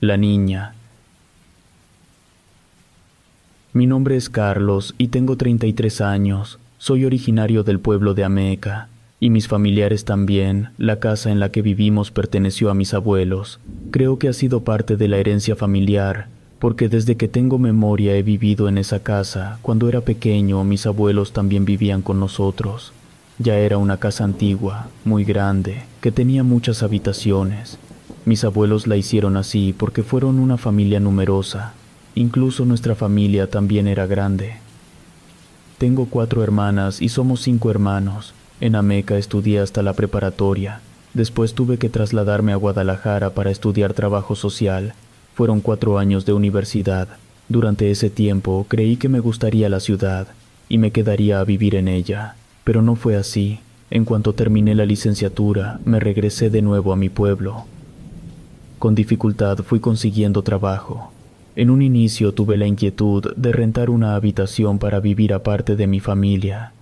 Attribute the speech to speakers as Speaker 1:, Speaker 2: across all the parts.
Speaker 1: La niña. Mi nombre es Carlos y tengo 33 años. Soy originario del pueblo de Ameca, y mis familiares también. La casa en la que vivimos perteneció a mis abuelos. Creo que ha sido parte de la herencia familiar, porque desde que tengo memoria he vivido en esa casa. Cuando era pequeño, mis abuelos también vivían con nosotros. Ya era una casa antigua, muy grande, que tenía muchas habitaciones. Mis abuelos la hicieron así porque fueron una familia numerosa. Incluso nuestra familia también era grande. Tengo 4 hermanas y somos 5 hermanos. En Ameca estudié hasta la preparatoria. Después tuve que trasladarme a Guadalajara para estudiar trabajo social. Fueron 4 años de universidad. Durante ese tiempo creí que me gustaría la ciudad y me quedaría a vivir en ella. Pero no fue así. En cuanto terminé la licenciatura, me regresé de nuevo a mi pueblo. Con dificultad fui consiguiendo trabajo. En un inicio tuve la inquietud de rentar una habitación para vivir aparte de mi familia,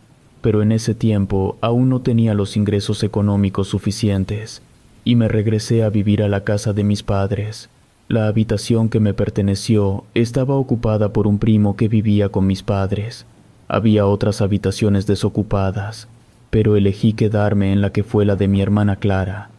Speaker 1: pero en ese tiempo aún no tenía los ingresos económicos suficientes y me regresé a vivir a la casa de mis padres. La habitación que me perteneció estaba ocupada por un primo que vivía con mis padres. Había otras habitaciones desocupadas, pero elegí quedarme en la que fue la de mi hermana Clara.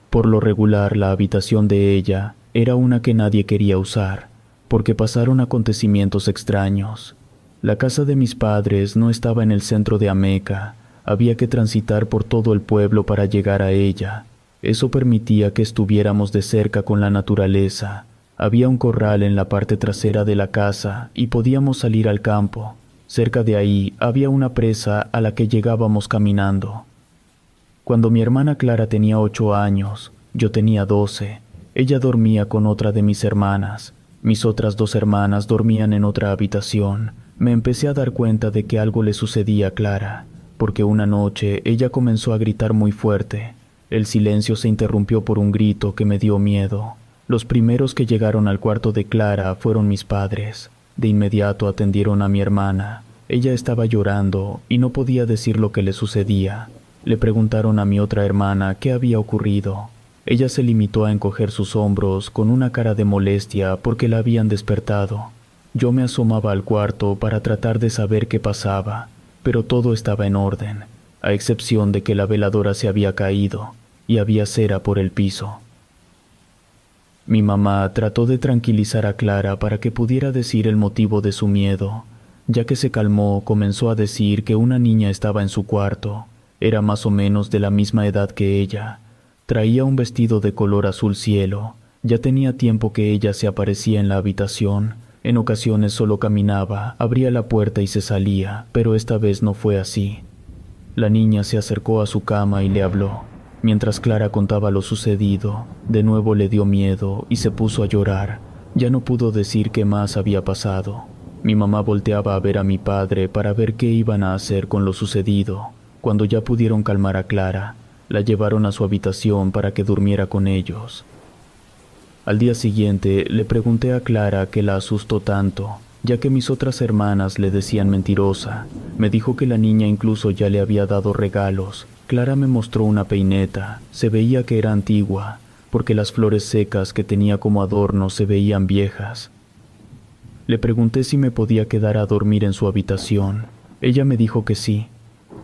Speaker 1: Por lo regular, la habitación de ella era una que nadie quería usar, porque pasaron acontecimientos extraños. La casa de mis padres no estaba en el centro de Ameca, había que transitar por todo el pueblo para llegar a ella. Eso permitía que estuviéramos de cerca con la naturaleza. Había un corral en la parte trasera de la casa y podíamos salir al campo. Cerca de ahí había una presa a la que llegábamos caminando. Cuando mi hermana Clara tenía 8 años, yo tenía 12. Ella dormía con otra de mis hermanas. Mis otras 2 hermanas dormían en otra habitación. Me empecé a dar cuenta de que algo le sucedía a Clara, porque una noche ella comenzó a gritar muy fuerte. El silencio se interrumpió por un grito que me dio miedo. Los primeros que llegaron al cuarto de Clara fueron mis padres. De inmediato atendieron a mi hermana. Ella estaba llorando y no podía decir lo que le sucedía. Le preguntaron a mi otra hermana qué había ocurrido. Ella se limitó a encoger sus hombros con una cara de molestia porque la habían despertado. Yo me asomaba al cuarto para tratar de saber qué pasaba, pero todo estaba en orden, a excepción de que la veladora se había caído y había cera por el piso. Mi mamá trató de tranquilizar a Clara para que pudiera decir el motivo de su miedo. Ya que se calmó, comenzó a decir que una niña estaba en su cuarto. Era más o menos de la misma edad que ella. Traía un vestido de color azul cielo. Ya tenía tiempo que ella se aparecía en la habitación. En ocasiones solo caminaba, abría la puerta y se salía, pero esta vez no fue así. La niña se acercó a su cama y le habló. Mientras Clara contaba lo sucedido, de nuevo le dio miedo y se puso a llorar. Ya no pudo decir qué más había pasado. Mi mamá volteaba a ver a mi padre para ver qué iban a hacer con lo sucedido. Cuando ya pudieron calmar a Clara, la llevaron a su habitación para que durmiera con ellos. Al día siguiente le pregunté a Clara qué la asustó tanto, ya que mis otras hermanas le decían mentirosa. Me dijo que la niña incluso ya le había dado regalos. Clara me mostró una peineta. Se veía que era antigua, porque las flores secas que tenía como adorno se veían viejas. Le pregunté si me podía quedar a dormir en su habitación. Ella me dijo que sí.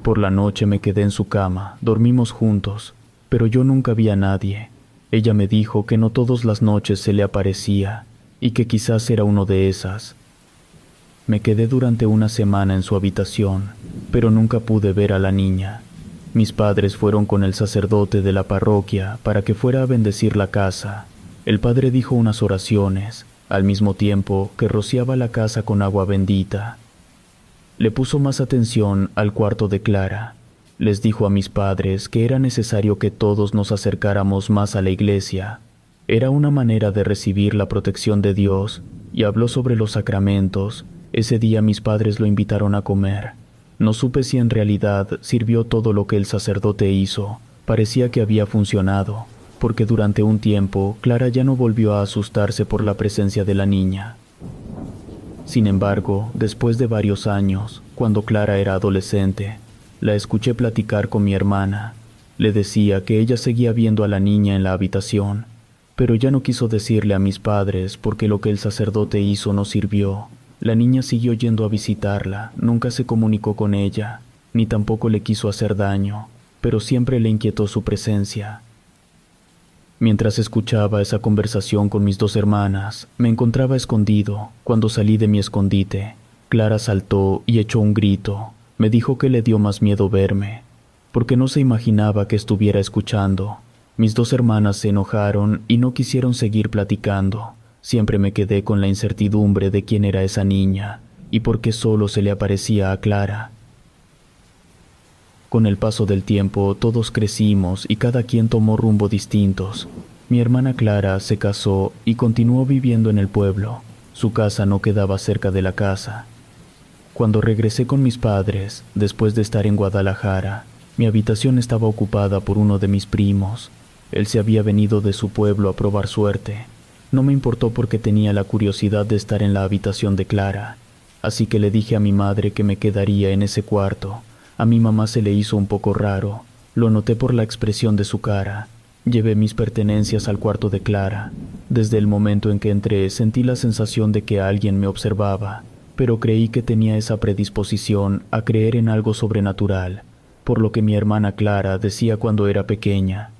Speaker 1: Por la noche me quedé en su cama, dormimos juntos, pero yo nunca vi a nadie. Ella me dijo que no todas las noches se le aparecía, y que quizás era uno de esas. Me quedé durante una semana en su habitación, pero nunca pude ver a la niña. Mis padres fueron con el sacerdote de la parroquia para que fuera a bendecir la casa. El padre dijo unas oraciones, al mismo tiempo que rociaba la casa con agua bendita. Le puso más atención al cuarto de Clara. Les dijo a mis padres que era necesario que todos nos acercáramos más a la iglesia. Era una manera de recibir la protección de Dios, y habló sobre los sacramentos. Ese día mis padres lo invitaron a comer. No supe si en realidad sirvió todo lo que el sacerdote hizo. Parecía que había funcionado, porque durante un tiempo Clara ya no volvió a asustarse por la presencia de la niña. Sin embargo, después de varios años, cuando Clara era adolescente, la escuché platicar con mi hermana. Le decía que ella seguía viendo a la niña en la habitación. Pero ya no quiso decirle a mis padres porque lo que el sacerdote hizo no sirvió. La niña siguió yendo a visitarla, nunca se comunicó con ella, ni tampoco le quiso hacer daño, pero siempre le inquietó su presencia. Mientras escuchaba esa conversación con mis dos hermanas, me encontraba escondido. Cuando salí de mi escondite, Clara saltó y echó un grito. Me dijo que le dio más miedo verme, porque no se imaginaba que estuviera escuchando. Mis dos hermanas se enojaron y no quisieron seguir platicando. Siempre me quedé con la incertidumbre de quién era esa niña y por qué solo se le aparecía a Clara. Con el paso del tiempo todos crecimos y cada quien tomó rumbo distintos. Mi hermana Clara se casó y continuó viviendo en el pueblo. Su casa no quedaba cerca de la casa. Cuando regresé con mis padres, después de estar en Guadalajara, mi habitación estaba ocupada por uno de mis primos. Él se había venido de su pueblo a probar suerte. No me importó porque tenía la curiosidad de estar en la habitación de Clara, así que le dije a mi madre que me quedaría en ese cuarto. A mi mamá se le hizo un poco raro, lo noté por la expresión de su cara. Llevé mis pertenencias al cuarto de Clara. Desde el momento en que entré sentí la sensación de que alguien me observaba, pero creí que tenía esa predisposición a creer en algo sobrenatural, por lo que mi hermana Clara decía cuando era pequeña.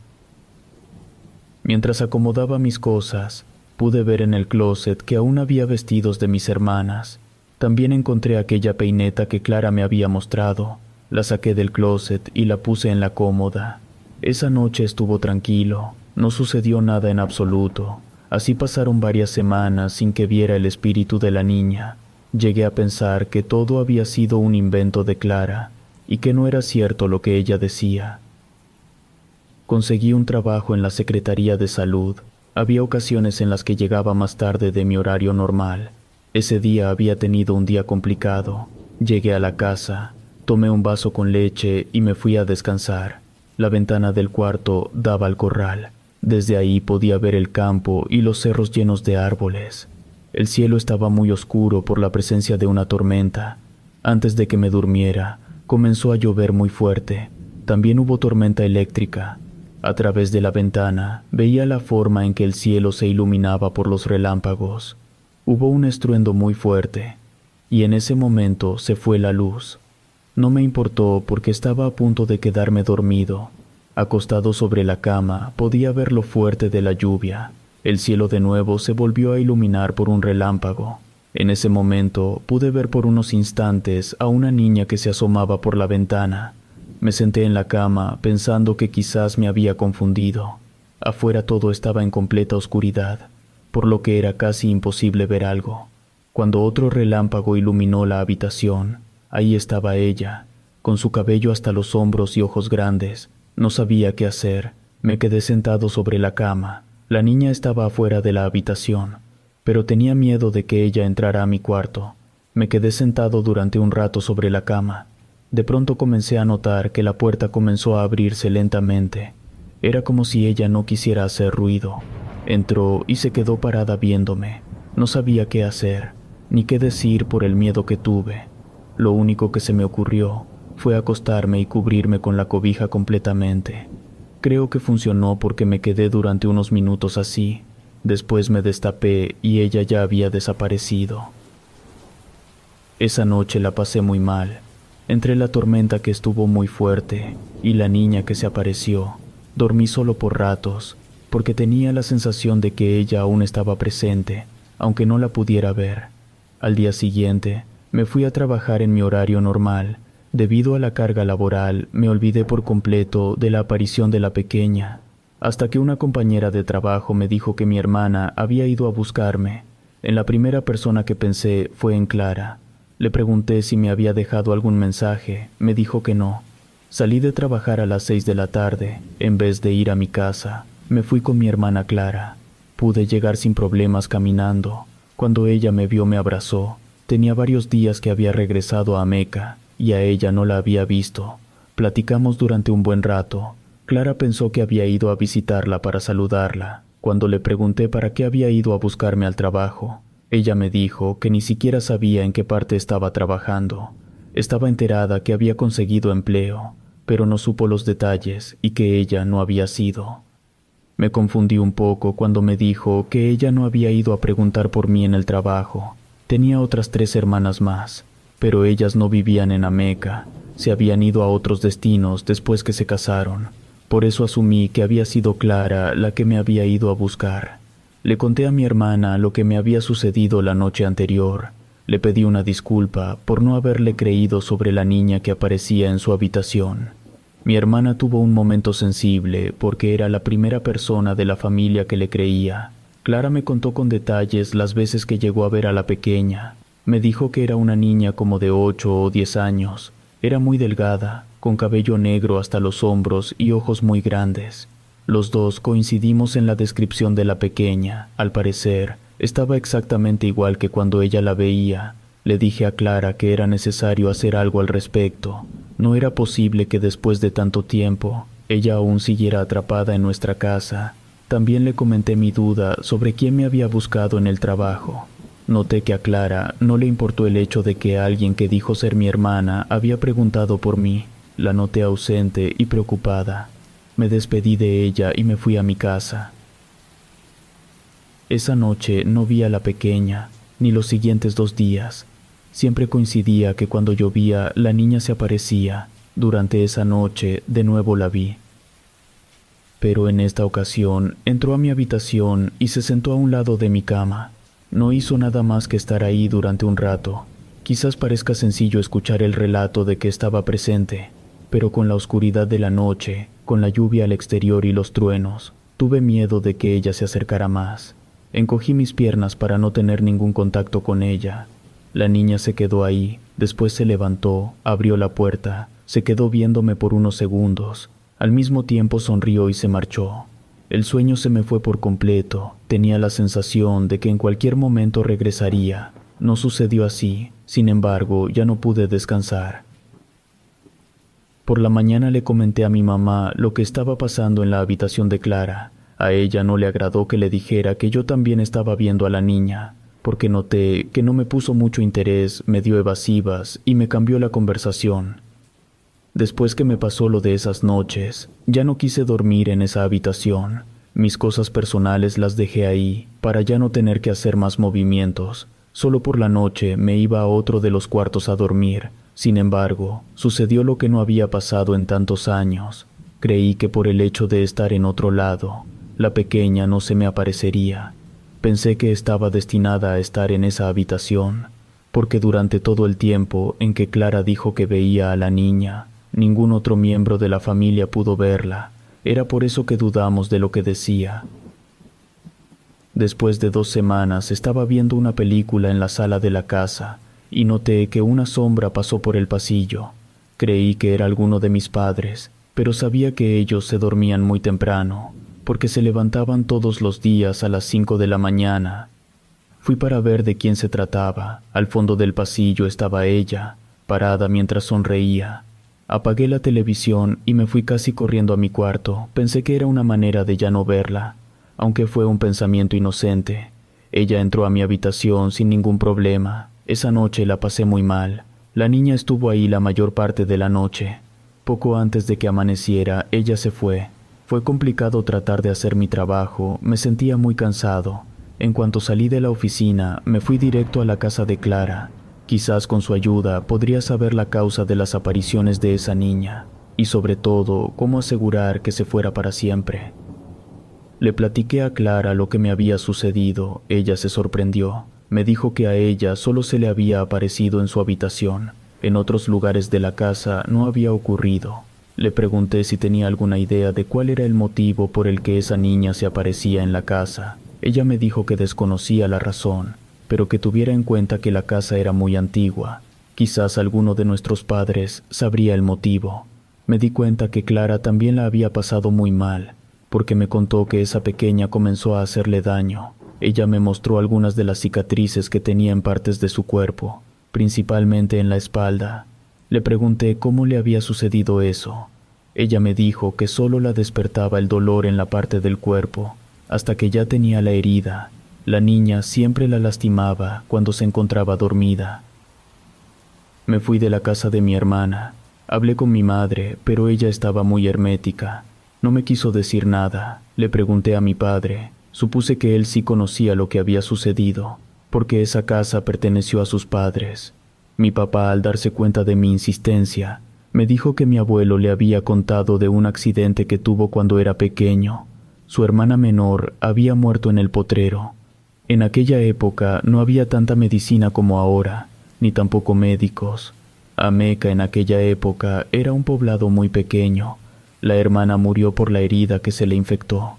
Speaker 1: Mientras acomodaba mis cosas, pude ver en el closet que aún había vestidos de mis hermanas. También encontré aquella peineta que Clara me había mostrado. La saqué del closet y la puse en la cómoda. Esa noche estuvo tranquilo, no sucedió nada en absoluto. Así pasaron varias semanas sin que viera el espíritu de la niña. Llegué a pensar que todo había sido un invento de Clara y que no era cierto lo que ella decía. Conseguí un trabajo en la Secretaría de Salud. Había ocasiones en las que llegaba más tarde de mi horario normal. Ese día había tenido un día complicado. Llegué a la casa, tomé un vaso con leche y me fui a descansar. La ventana del cuarto daba al corral. Desde ahí podía ver el campo y los cerros llenos de árboles. El cielo estaba muy oscuro por la presencia de una tormenta. Antes de que me durmiera, comenzó a llover muy fuerte. También hubo tormenta eléctrica. A través de la ventana veía la forma en que el cielo se iluminaba por los relámpagos. Hubo un estruendo muy fuerte, y en ese momento se fue la luz. No me importó porque estaba a punto de quedarme dormido. Acostado sobre la cama, podía ver lo fuerte de la lluvia. El cielo de nuevo se volvió a iluminar por un relámpago. En ese momento pude ver por unos instantes a una niña que se asomaba por la ventana. Me senté en la cama pensando que quizás me había confundido. Afuera todo estaba en completa oscuridad, por lo que era casi imposible ver algo. Cuando otro relámpago iluminó la habitación, ahí estaba ella, con su cabello hasta los hombros y ojos grandes. No sabía qué hacer. Me quedé sentado sobre la cama. La niña estaba afuera de la habitación, pero tenía miedo de que ella entrara a mi cuarto. Me quedé sentado durante un rato sobre la cama. De pronto comencé a notar que la puerta comenzó a abrirse lentamente. Era como si ella no quisiera hacer ruido. Entró y se quedó parada viéndome. No sabía qué hacer, ni qué decir por el miedo que tuve. Lo único que se me ocurrió fue acostarme y cubrirme con la cobija completamente. Creo que funcionó porque me quedé durante unos minutos así. Después me destapé y ella ya había desaparecido. Esa noche la pasé muy mal. Entre la tormenta que estuvo muy fuerte y la niña que se apareció, dormí solo por ratos, porque tenía la sensación de que ella aún estaba presente, aunque no la pudiera ver. Al día siguiente, me fui a trabajar en mi horario normal. Debido a la carga laboral, me olvidé por completo de la aparición de la pequeña, hasta que una compañera de trabajo me dijo que mi hermana había ido a buscarme. En la primera persona que pensé fue en Clara. Le pregunté si me había dejado algún mensaje. Me dijo que no. Salí de trabajar a las 6 de la tarde. En vez de ir a mi casa, me fui con mi hermana Clara. Pude llegar sin problemas caminando. Cuando ella me vio, me abrazó. Tenía varios días que había regresado a Meca y a ella no la había visto. Platicamos durante un buen rato. Clara pensó que había ido a visitarla para saludarla. Cuando le pregunté para qué había ido a buscarme al trabajo, ella me dijo que ni siquiera sabía en qué parte estaba trabajando. Estaba enterada que había conseguido empleo, pero no supo los detalles y que ella no había sido. Me confundí un poco cuando me dijo que ella no había ido a preguntar por mí en el trabajo. Tenía otras 3 hermanas más, pero ellas no vivían en Ameca. Se habían ido a otros destinos después que se casaron. Por eso asumí que había sido Clara la que me había ido a buscar. Le conté a mi hermana lo que me había sucedido la noche anterior. Le pedí una disculpa por no haberle creído sobre la niña que aparecía en su habitación. Mi hermana tuvo un momento sensible porque era la primera persona de la familia que le creía. Clara me contó con detalles las veces que llegó a ver a la pequeña. Me dijo que era una niña como de 8 o 10 años. Era muy delgada, con cabello negro hasta los hombros y ojos muy grandes. Los dos coincidimos en la descripción de la pequeña. Al parecer, estaba exactamente igual que cuando ella la veía. Le dije a Clara que era necesario hacer algo al respecto. No era posible que después de tanto tiempo, ella aún siguiera atrapada en nuestra casa. También le comenté mi duda sobre quién me había buscado en el trabajo. Noté que a Clara no le importó el hecho de que alguien que dijo ser mi hermana había preguntado por mí. La noté ausente y preocupada. Me despedí de ella y me fui a mi casa. Esa noche no vi a la pequeña, ni los siguientes 2 días. Siempre coincidía que cuando llovía la niña se aparecía. Durante esa noche de nuevo la vi. Pero en esta ocasión entró a mi habitación y se sentó a un lado de mi cama. No hizo nada más que estar ahí durante un rato. Quizás parezca sencillo escuchar el relato de que estaba presente, pero con la oscuridad de la noche, con la lluvia al exterior y los truenos, tuve miedo de que ella se acercara más. Encogí mis piernas para no tener ningún contacto con ella. La niña se quedó ahí, después se levantó, abrió la puerta, se quedó viéndome por unos segundos. Al mismo tiempo sonrió y se marchó. El sueño se me fue por completo. Tenía la sensación de que en cualquier momento regresaría. No sucedió así. Sin embargo, ya no pude descansar. Por la mañana le comenté a mi mamá lo que estaba pasando en la habitación de Clara. A ella no le agradó que le dijera que yo también estaba viendo a la niña, porque noté que no me puso mucho interés, me dio evasivas y me cambió la conversación. Después que me pasó lo de esas noches, ya no quise dormir en esa habitación. Mis cosas personales las dejé ahí, para ya no tener que hacer más movimientos. Solo por la noche me iba a otro de los cuartos a dormir. Sin embargo, sucedió lo que no había pasado en tantos años. Creí que por el hecho de estar en otro lado, la pequeña no se me aparecería. Pensé que estaba destinada a estar en esa habitación, porque durante todo el tiempo en que Clara dijo que veía a la niña, ningún otro miembro de la familia pudo verla. Era por eso que dudamos de lo que decía. Después de 2 semanas estaba viendo una película en la sala de la casa y noté que una sombra pasó por el pasillo. Creí que era alguno de mis padres, pero sabía que ellos se dormían muy temprano, porque se levantaban todos los días a las 5 de la mañana. Fui para ver de quién se trataba. Al fondo del pasillo estaba ella, parada mientras sonreía. Apagué la televisión y me fui casi corriendo a mi cuarto. Pensé que era una manera de ya no verla, aunque fue un pensamiento inocente. Ella entró a mi habitación sin ningún problema. Esa noche la pasé muy mal. La niña estuvo ahí la mayor parte de la noche. Poco antes de que amaneciera, ella se fue. Fue complicado tratar de hacer mi trabajo. Me sentía muy cansado. En cuanto salí de la oficina, me fui directo a la casa de Clara. Quizás con su ayuda podría saber la causa de las apariciones de esa niña, y sobre todo, cómo asegurar que se fuera para siempre. Le platiqué a Clara lo que me había sucedido. Ella se sorprendió. Me dijo que a ella solo se le había aparecido en su habitación. En otros lugares de la casa no había ocurrido. Le pregunté si tenía alguna idea de cuál era el motivo por el que esa niña se aparecía en la casa. Ella me dijo que desconocía la razón, pero que tuviera en cuenta que la casa era muy antigua. Quizás alguno de nuestros padres sabría el motivo. Me di cuenta que Clara también la había pasado muy mal, porque me contó que esa pequeña comenzó a hacerle daño. Ella me mostró algunas de las cicatrices que tenía en partes de su cuerpo, principalmente en la espalda. Le pregunté cómo le había sucedido eso. Ella me dijo que solo la despertaba el dolor en la parte del cuerpo, hasta que ya tenía la herida. La niña siempre la lastimaba cuando se encontraba dormida. Me fui de la casa de mi hermana. Hablé con mi madre, pero ella estaba muy hermética. No me quiso decir nada. Le pregunté a mi padre. Supuse que él sí conocía lo que había sucedido, porque esa casa perteneció a sus padres. Mi papá, al darse cuenta de mi insistencia, me dijo que mi abuelo le había contado de un accidente que tuvo cuando era pequeño. Su hermana menor había muerto en el potrero. En aquella época no había tanta medicina como ahora, ni tampoco médicos. Ameca en aquella época era un poblado muy pequeño. La hermana murió por la herida que se le infectó.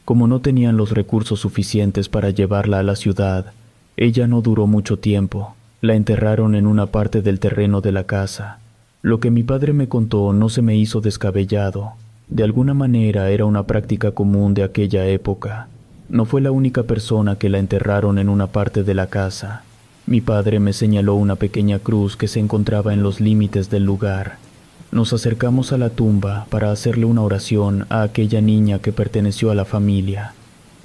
Speaker 1: Como no tenían los recursos suficientes para llevarla a la ciudad, ella no duró mucho tiempo. La enterraron en una parte del terreno de la casa. Lo que mi padre me contó no se me hizo descabellado. De alguna manera era una práctica común de aquella época. No fue la única persona que la enterraron en una parte de la casa. Mi padre me señaló una pequeña cruz que se encontraba en los límites del lugar. Nos acercamos a la tumba para hacerle una oración a aquella niña que perteneció a la familia.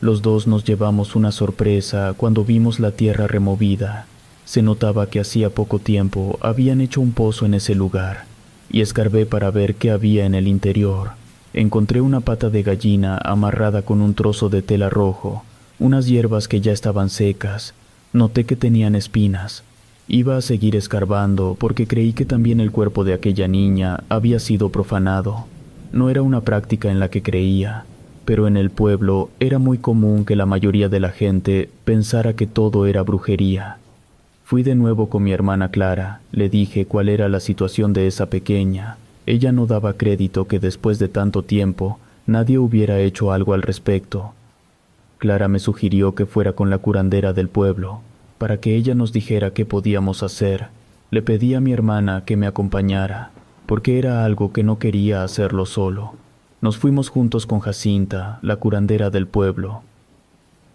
Speaker 1: Los dos nos llevamos una sorpresa cuando vimos la tierra removida. Se notaba que hacía poco tiempo habían hecho un pozo en ese lugar, y escarbé para ver qué había en el interior. Encontré una pata de gallina amarrada con un trozo de tela rojo, unas hierbas que ya estaban secas. Noté que tenían espinas. Iba a seguir escarbando porque creí que también el cuerpo de aquella niña había sido profanado. No era una práctica en la que creía, pero en el pueblo era muy común que la mayoría de la gente pensara que todo era brujería. Fui de nuevo con mi hermana Clara. Le dije cuál era la situación de esa pequeña. Ella no daba crédito que después de tanto tiempo nadie hubiera hecho algo al respecto. Clara me sugirió que fuera con la curandera del pueblo, para que ella nos dijera qué podíamos hacer. Le pedí a mi hermana que me acompañara, porque era algo que no quería hacerlo solo. Nos fuimos juntos con Jacinta, la curandera del pueblo.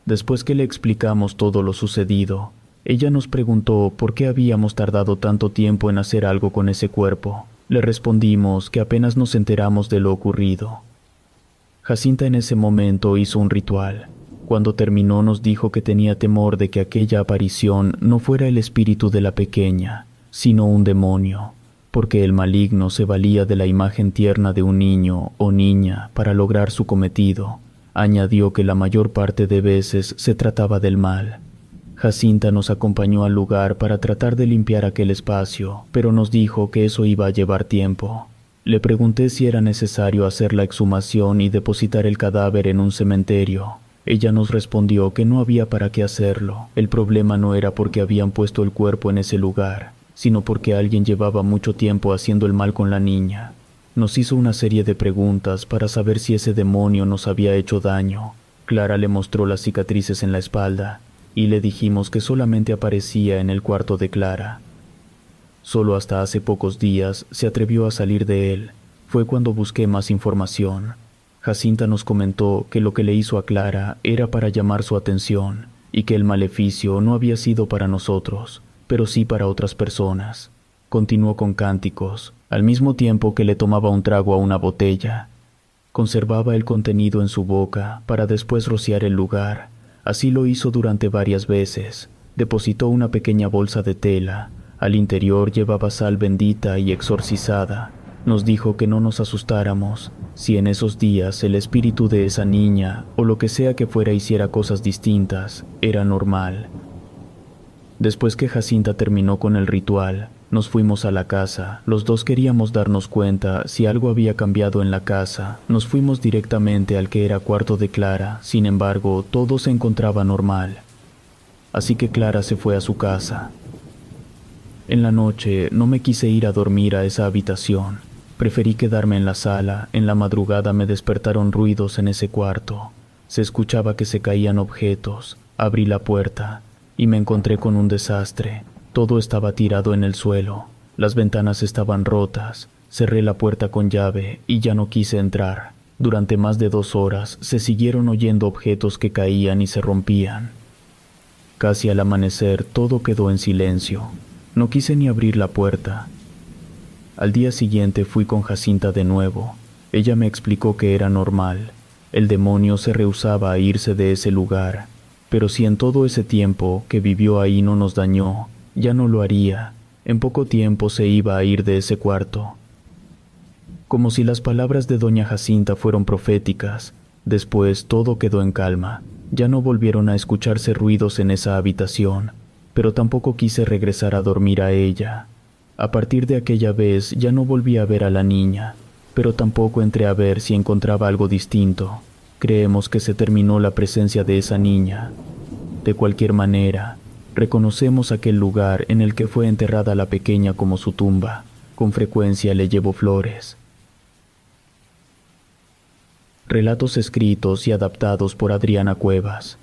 Speaker 1: Después que le explicamos todo lo sucedido, ella nos preguntó por qué habíamos tardado tanto tiempo en hacer algo con ese cuerpo. Le respondimos que apenas nos enteramos de lo ocurrido. Jacinta en ese momento hizo un ritual. Cuando terminó nos dijo que tenía temor de que aquella aparición no fuera el espíritu de la pequeña, sino un demonio, porque el maligno se valía de la imagen tierna de un niño o niña para lograr su cometido. Añadió que la mayor parte de veces se trataba del mal. Jacinta nos acompañó al lugar para tratar de limpiar aquel espacio, pero nos dijo que eso iba a llevar tiempo. Le pregunté si era necesario hacer la exhumación y depositar el cadáver en un cementerio. Ella nos respondió que no había para qué hacerlo. El problema no era porque habían puesto el cuerpo en ese lugar, sino porque alguien llevaba mucho tiempo haciendo el mal con la niña. Nos hizo una serie de preguntas para saber si ese demonio nos había hecho daño. Clara le mostró las cicatrices en la espalda, y le dijimos que solamente aparecía en el cuarto de Clara. Solo hasta hace pocos días se atrevió a salir de él. Fue cuando busqué más información. Jacinta nos comentó que lo que le hizo a Clara era para llamar su atención y que el maleficio no había sido para nosotros, pero sí para otras personas. Continuó con cánticos, al mismo tiempo que le tomaba un trago a una botella. Conservaba el contenido en su boca para después rociar el lugar. Así lo hizo durante varias veces. Depositó una pequeña bolsa de tela. Al interior llevaba sal bendita y exorcizada. Nos dijo que no nos asustáramos, si en esos días el espíritu de esa niña, o lo que sea que fuera hiciera cosas distintas, era normal. Después que Jacinta terminó con el ritual, nos fuimos a la casa. Los dos queríamos darnos cuenta si algo había cambiado en la casa. Nos fuimos directamente al que era cuarto de Clara, sin embargo, todo se encontraba normal. Así que Clara se fue a su casa. En la noche no me quise ir a dormir a esa habitación. Preferí quedarme en la sala. En la madrugada me despertaron ruidos en ese cuarto. Se escuchaba que se caían objetos. Abrí la puerta y me encontré con un desastre. Todo estaba tirado en el suelo. Las ventanas estaban rotas. Cerré la puerta con llave y ya no quise entrar. Durante más de 2 horas se siguieron oyendo objetos que caían y se rompían. Casi al amanecer todo quedó en silencio. No quise ni abrir la puerta. Al día siguiente fui con Jacinta de nuevo. Ella me explicó que era normal. El demonio se rehusaba a irse de ese lugar, pero si en todo ese tiempo que vivió ahí no nos dañó, ya no lo haría. En poco tiempo se iba a ir de ese cuarto. como si las palabras de doña Jacinta fueron proféticas. Después todo quedó en calma. Ya no volvieron a escucharse ruidos en esa habitación, pero tampoco quise regresar a dormir a ella. A partir de aquella vez ya no volví a ver a la niña, pero tampoco entré a ver si encontraba algo distinto. Creemos que se terminó la presencia de esa niña. De cualquier manera, reconocemos aquel lugar en el que fue enterrada la pequeña como su tumba. Con frecuencia le llevo flores. Relatos escritos y adaptados por Adriana Cuevas.